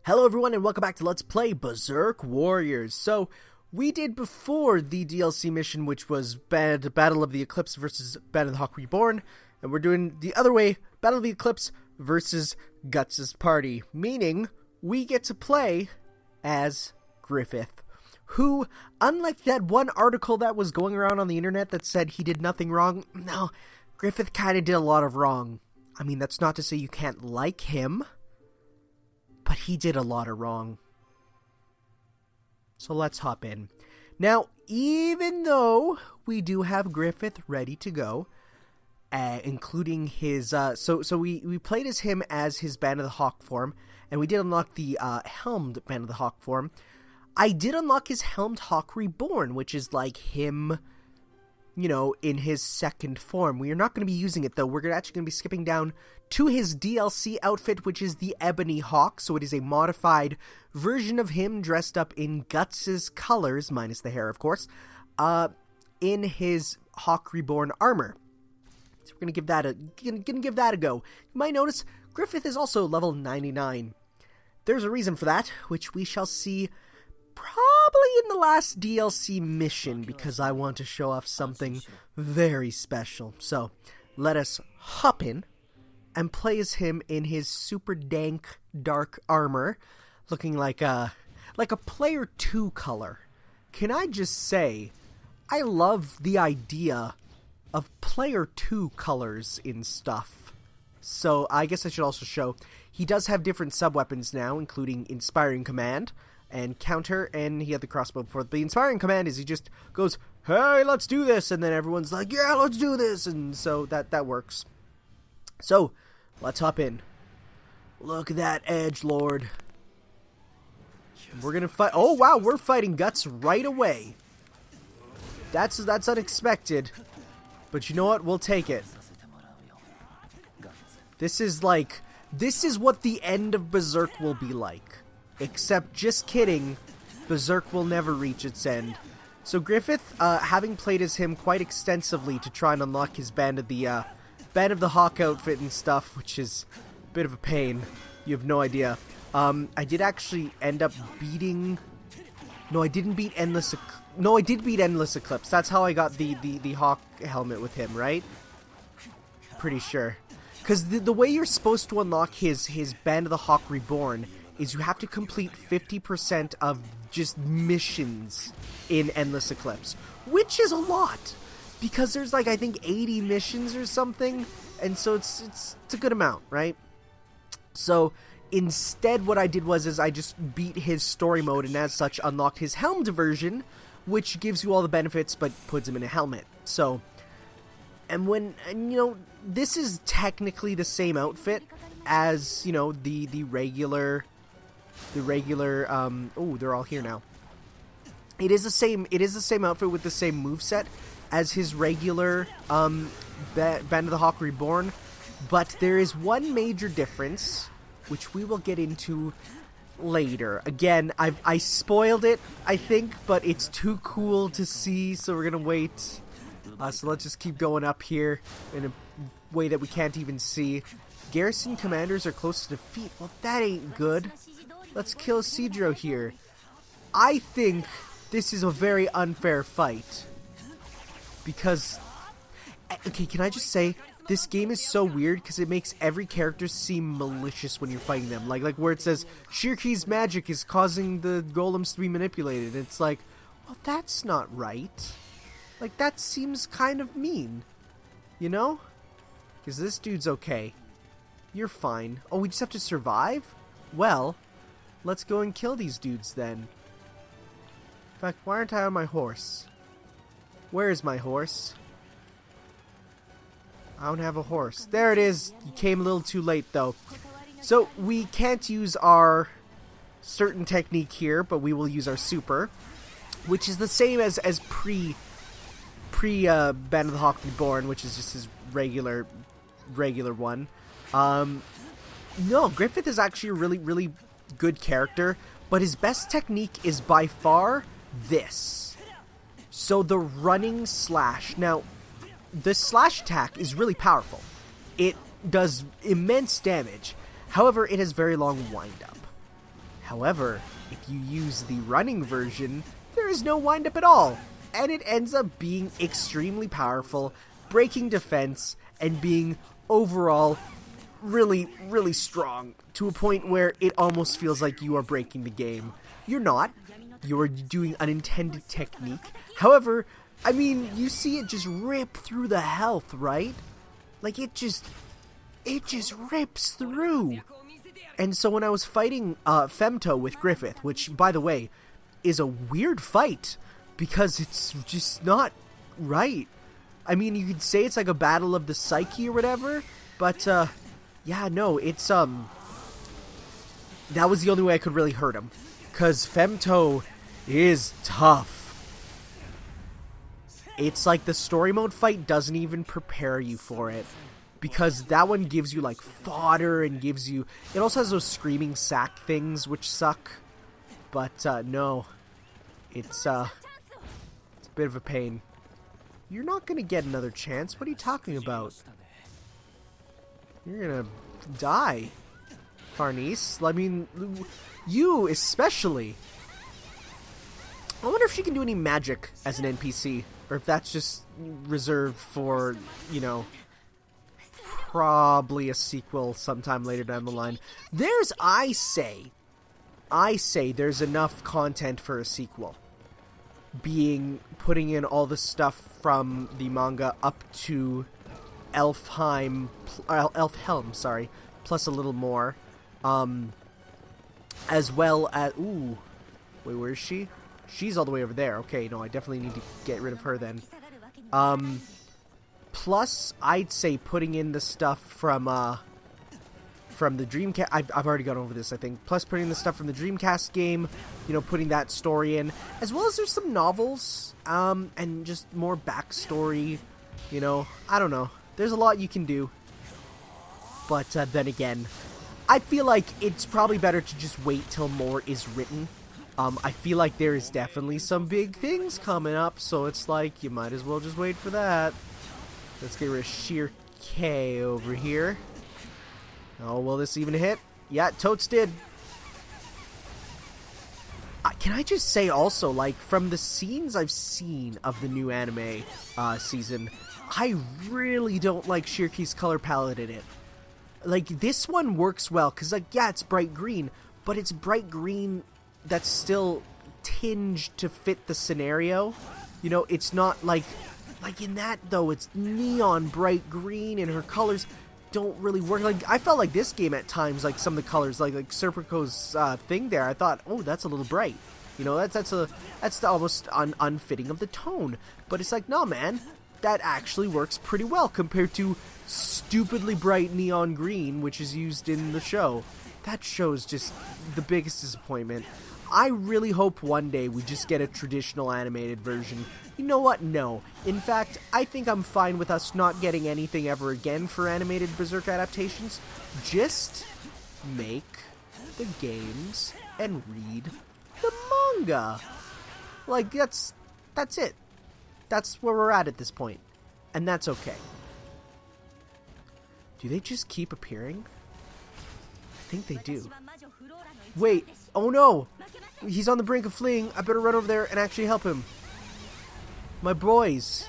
Hello everyone and welcome back to Let's Play Berserk Warriors. So, we did before the DLC mission, which was Battle of the Eclipse versus Battle of the Hawk Reborn, and we're doing the other way, Battle of the Eclipse versus Guts' party, meaning we get to play as Griffith, who, unlike that one article that was going around on the internet that said he did nothing wrong, no, Griffith kind of did a lot of wrong. I mean, that's not to say you can't like him, but he did a lot of wrong. So let's hop in. Now, even though we do have Griffith ready to go, including his, we played as him as his Band of the Hawk form, and we did unlock the helmed Band of the Hawk form. I did unlock his helmed Hawk Reborn, which is like him, you know, in his second form. We are not going to be using it, though. We're actually going to be skipping down to his DLC outfit, which is the Ebony Hawk. So it is a modified version of him dressed up in Guts' colors, minus the hair, of course, in his Hawk Reborn armor. So we're going to give that a go. You might notice Griffith is also level 99. There's a reason for that, which we shall see probably in the last DLC mission, because I want to show off something very special. So, let us hop in and play as him in his super dank dark armor, looking like a player 2 color. Can I just say, I love the idea of player 2 colors in stuff. So, I guess I should also show, he does have different sub-weapons now, including Inspiring Command and Counter, and he had the crossbow before. The Inspiring Command is he just goes, hey, let's do this, and then everyone's like, yeah, let's do this, and so that works. So, let's hop in. Look at that edgelord. We're gonna fight. Oh wow, we're fighting Guts right away. That's unexpected, but you know what? We'll take it. This is what the end of Berserk will be like. Except, just kidding, Berserk will never reach its end. So Griffith, having played as him quite extensively to try and unlock his Band of the Hawk outfit and stuff, which is a bit of a pain. You have no idea. I did actually end up beating... No, I didn't beat Endless... No, I did beat Endless Eclipse. That's how I got the Hawk helmet with him, right? Pretty sure. Because the way you're supposed to unlock his Band of the Hawk Reborn is you have to complete 50% of just missions in Endless Eclipse, which is a lot, because there's like, I think 80 missions or something, and so it's a good amount, right? So instead what I did was I just beat his story mode, and as such unlocked his helmed version, which gives you all the benefits but puts him in a helmet. So, and you know, this is technically the same outfit as, you know, the regular oh, they're all here now. It is the same outfit with the same moveset as his regular Band of the Hawk Reborn, but there is one major difference, which we will get into later. Again, I spoiled it, I think, but it's too cool to see, so we're gonna wait. So let's just keep going up here in a way that we can't even see. Garrison commanders are close to defeat. Well, that ain't good. Let's kill Cedro here. I think this is a very unfair fight. Because... Okay, can I just say, this game is so weird because it makes every character seem malicious when you're fighting them. Like where it says, Shirki's magic is causing the golems to be manipulated. It's like, well, that's not right. Like, that seems kind of mean. You know? Because this dude's okay. You're fine. Oh, we just have to survive? Well... let's go and kill these dudes then. In fact, why aren't I on my horse? Where is my horse? I don't have a horse. There it is. You came a little too late though. So we can't use our certain technique here, but we will use our super, which is the same as pre Band of the Hawk Reborn, which is just his regular one. No, Griffith is actually a really good character, but his best technique is by far this. So the running slash. Now, the slash attack is really powerful. It does immense damage. However, it has very long wind up. However, if you use the running version, there is no wind-up at all, and it ends up being extremely powerful, breaking defense, and being overall really, really strong, to a point where it almost feels like you are breaking the game. You're not. You're doing an intended technique. However, I mean, you see it just rip through the health, right? Like, it just rips through. And so when I was fighting Femto with Griffith, which, by the way, is a weird fight, because it's just not right. I mean, you could say it's like a battle of the psyche or whatever, but, yeah, no, it's, that was the only way I could really hurt him. Because Femto is tough. It's like the story mode fight doesn't even prepare you for it. Because that one gives you, like, fodder and gives you... It also has those screaming sack things, which suck. But, no. It's a bit of a pain. You're not gonna get another chance. What are you talking about? You're gonna die, Farnese. I mean, you especially. I wonder if she can do any magic as an NPC. Or if that's just reserved for, you know... probably a sequel sometime later down the line. I say there's enough content for a sequel. Putting in all the stuff from the manga up to Elfhelm, sorry, plus a little more. As well as, ooh, wait, where is she? She's all the way over there. Okay, no, I definitely need to get rid of her then. Plus, I'd say putting in the stuff from the Dreamcast... I've already gone over this, I think. Plus putting in the stuff from the Dreamcast game, you know, putting that story in. As well as there's some novels, and just more backstory, you know. I don't know. There's a lot you can do. But, then again, I feel like it's probably better to just wait till more is written. I feel like there is definitely some big things coming up, so it's like, you might as well just wait for that. Let's get rid of Sheer K over here. Oh, will this even hit? Yeah, totes did. Can I just say also, like, from the scenes I've seen of the new anime season, I really don't like Sheer K's color palette in it. Like, this one works well, because, like, yeah, it's bright green, but it's bright green that's still tinged to fit the scenario. You know, it's not like... Like, in that, though, it's neon bright green, and her colors don't really work. Like, I felt like this game at times, like, some of the colors, like Serpico's thing there, I thought, oh, that's a little bright. You know, that's almost unfitting of the tone. But it's like, no, man, that actually works pretty well compared to stupidly bright neon green, which is used in the show. That show is just the biggest disappointment. I really hope one day we just get a traditional animated version. You know what? No. In fact, I think I'm fine with us not getting anything ever again for animated Berserk adaptations. Just make the games and read the manga. Like, that's it. That's where we're at this point. And that's okay. Do they just keep appearing? I think they do. Wait. Oh no! He's on the brink of fleeing. I better run over there and actually help him. My boys.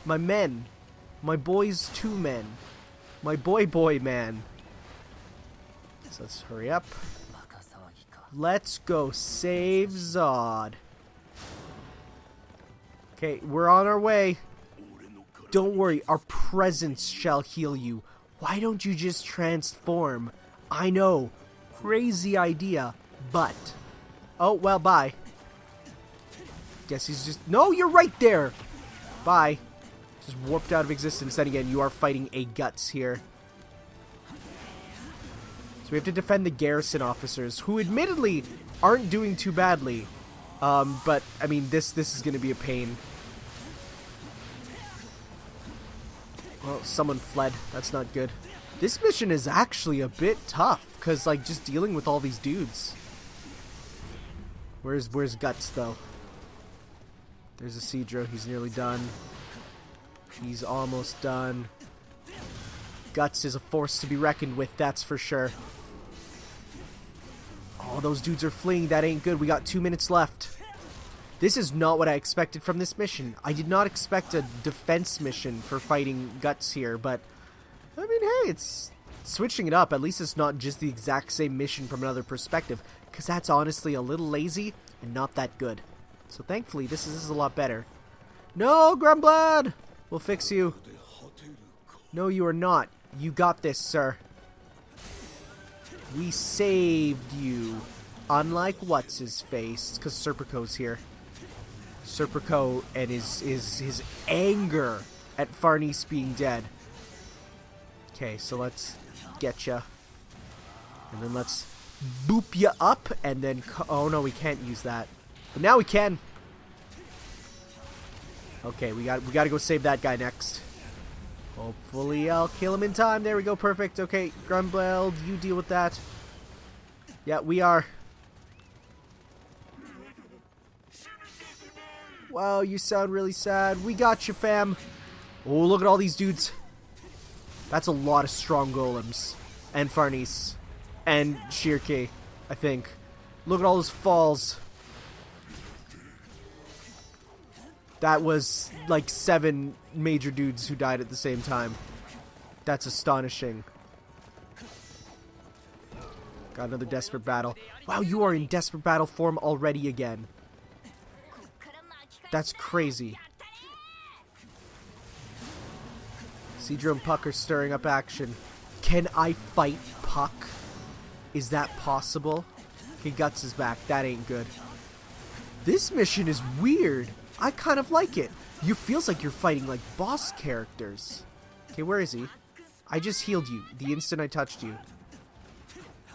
My men. My boys, 2 men. My boy man. So let's hurry up. Let's go save Zod. Okay, we're on our way. Don't worry, our presence shall heal you. Why don't you just transform? I know. Crazy idea. But, oh, well, bye. Guess he's just, no, you're right there. Bye. Just warped out of existence. Then again, you are fighting a Guts here. So we have to defend the garrison officers, who admittedly aren't doing too badly. But, I mean, this is going to be a pain. Well, someone fled. That's not good. This mission is actually a bit tough, because, like, just dealing with all these dudes. Where's Guts, though? There's Isidro. He's nearly done. He's almost done. Guts is a force to be reckoned with, that's for sure. Oh, those dudes are fleeing. That ain't good. We got 2 minutes left. This is not what I expected from this mission. I did not expect a defense mission for fighting Guts here, but I mean, hey, it's switching it up. At least it's not just the exact same mission from another perspective, because that's honestly a little lazy and not that good. So thankfully, this is a lot better. No, Grumblad! We'll fix you. No, you are not. You got this, sir. We saved you. Unlike What's-His-Face, because Serpico's here. Serpico and his anger at Farnese being dead. Okay, so let's get ya. And then let's boop ya up, and then... Oh, no, we can't use that. But now we can. Okay, we got to go save that guy next. Hopefully I'll kill him in time. There we go, perfect. Okay, Grumbled, you deal with that. Yeah, we are. Wow, you sound really sad. We got you, fam. Oh, look at all these dudes. That's a lot of strong golems. And Farnese. And Shirke, I think. Look at all those falls. That was like 7 major dudes who died at the same time. That's astonishing. Got another desperate battle. Wow, you are in desperate battle form already again. That's crazy. Cedro and Puck are stirring up action. Can I fight Puck? Is that possible? Okay, Guts is back. That ain't good. This mission is weird. I kind of like it. You feels like you're fighting like boss characters. Okay, where is he? I just healed you the instant I touched you.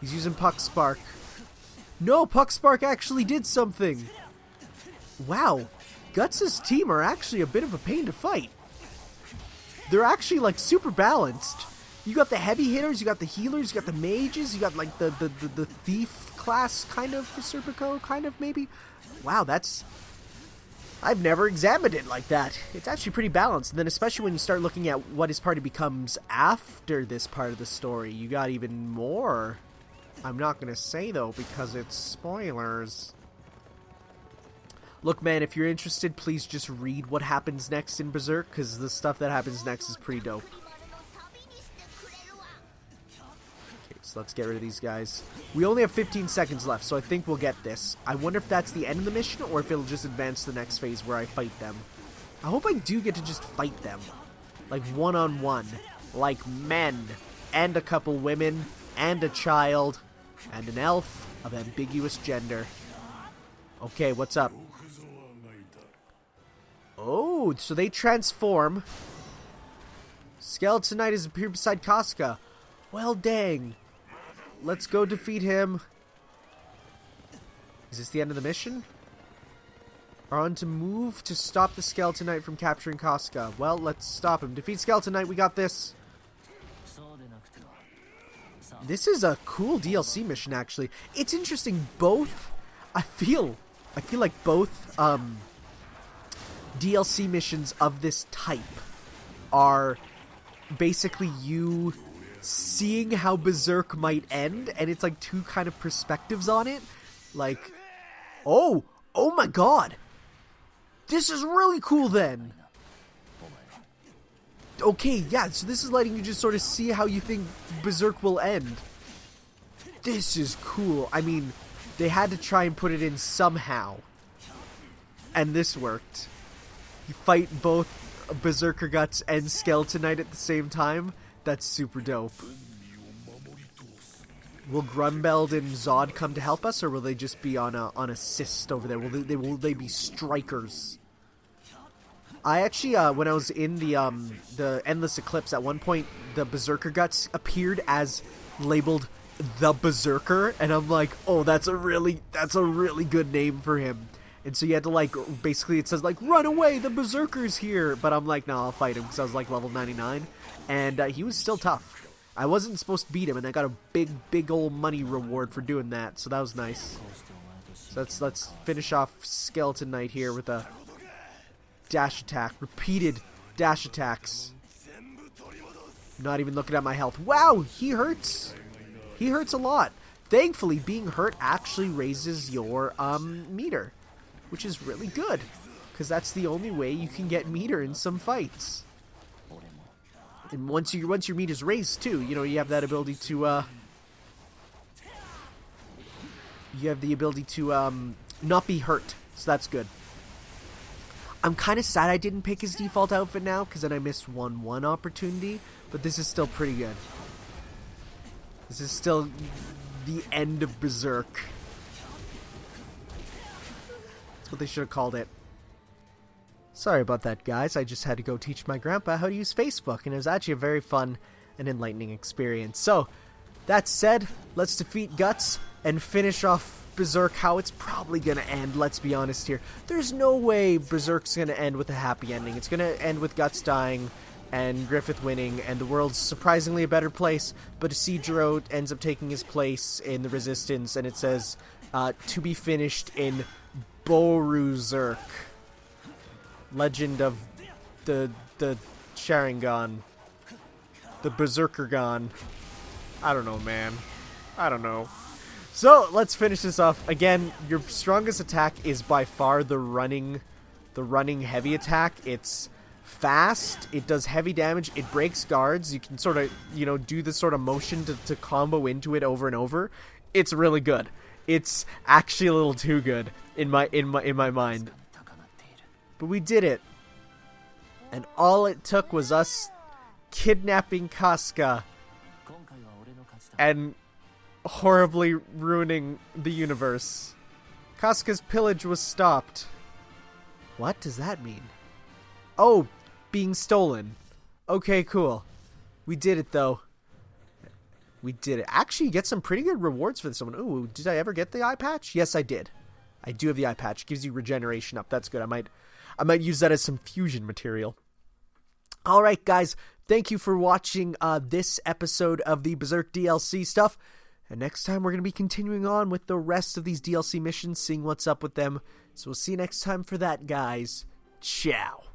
He's using Puck Spark. No, Puck Spark actually did something. Wow. Guts' team are actually a bit of a pain to fight. They're actually like super balanced. You got the heavy hitters, you got the healers, you got the mages, you got like the thief class kind of for Serpico, kind of maybe. Wow, that's... I've never examined it like that. It's actually pretty balanced. And then especially when you start looking at what his party becomes after this part of the story, you got even more. I'm not going to say, though, because it's spoilers. Look, man, if you're interested, please just read what happens next in Berserk, because the stuff that happens next is pretty dope. Okay, so let's get rid of these guys. We only have 15 seconds left, so I think we'll get this. I wonder if that's the end of the mission, or if it'll just advance to the next phase where I fight them. I hope I do get to just fight them. Like, one-on-one. Like men. And a couple women. And a child. And an elf of ambiguous gender. Okay, what's up? Oh, so they transform. Skeleton Knight has appeared beside Casca. Well, dang. Let's go defeat him. Is this the end of the mission? Are on to move to stop the Skeleton Knight from capturing Casca. Well, let's stop him. Defeat Skeleton Knight, we got this. This is a cool DLC mission, actually. It's interesting, both... I feel like both DLC missions of this type are basically you seeing how Berserk might end, and it's like 2 kind of perspectives on it. Like, oh my god! This is really cool then! Okay, yeah, so this is letting you just sort of see how you think Berserk will end. This is cool. I mean, they had to try and put it in somehow. And this worked. You fight both Berserker Guts and Skeleton Knight at the same time. That's super dope. Will Grumbeld and Zod come to help us, or will they just be on assist over there? Will they be strikers? I actually, when I was in the Endless Eclipse, at one point, the Berserker Guts appeared as labeled the Berserker, and I'm like, oh, that's a really good name for him. And so you had to, like, basically it says, like, run away, the Berserker's here. But I'm like, no, I'll fight him, because I was, like, level 99. And he was still tough. I wasn't supposed to beat him, and I got a big old money reward for doing that. So that was nice. So let's finish off Skeleton Knight here with a dash attack. Repeated dash attacks. Not even looking at my health. Wow, he hurts. He hurts a lot. thankfully, being hurt actually raises your meter, which is really good, because that's the only way you can get meter in some fights. And once your meter's raised too, you know, you have that ability to not be hurt, so that's good. I'm kind of sad I didn't pick his default outfit now, because then I missed one opportunity, but this is still pretty good. This is still the end of Berserk. That's what they should have called it. Sorry about that, guys. I just had to go teach my grandpa how to use Facebook, and it was actually a very fun and enlightening experience. So, that said, let's defeat Guts and finish off Berserk how it's probably going to end, let's be honest here. There's no way Berserk's going to end with a happy ending. It's going to end with Guts dying and Griffith winning, and the world's surprisingly a better place, but Isidro ends up taking his place in the Resistance, and it says, to be finished in Berserk. Legend of the Sharingan. The Berserkergon. I don't know, man. I don't know. So, let's finish this off. Again, your strongest attack is by far the running heavy attack. It's fast, it does heavy damage, it breaks guards. You can sort of, you know, do this sort of motion to combo into it over and over. It's really good. It's actually a little too good in my mind. But we did it. And all it took was us kidnapping Casca and horribly ruining the universe. Casca's pillage was stopped. What does that mean? Oh, being stolen. Okay, cool. We did it, though. We did it. Actually, you get some pretty good rewards for this one. Ooh, did I ever get the eye patch? Yes, I did. I do have the eye patch. It gives you regeneration up. That's good. I might use that as some fusion material. Alright, guys. Thank you for watching this episode of the Berserk DLC stuff. And next time we're going to be continuing on with the rest of these DLC missions, seeing what's up with them. So we'll see you next time for that, guys. Ciao.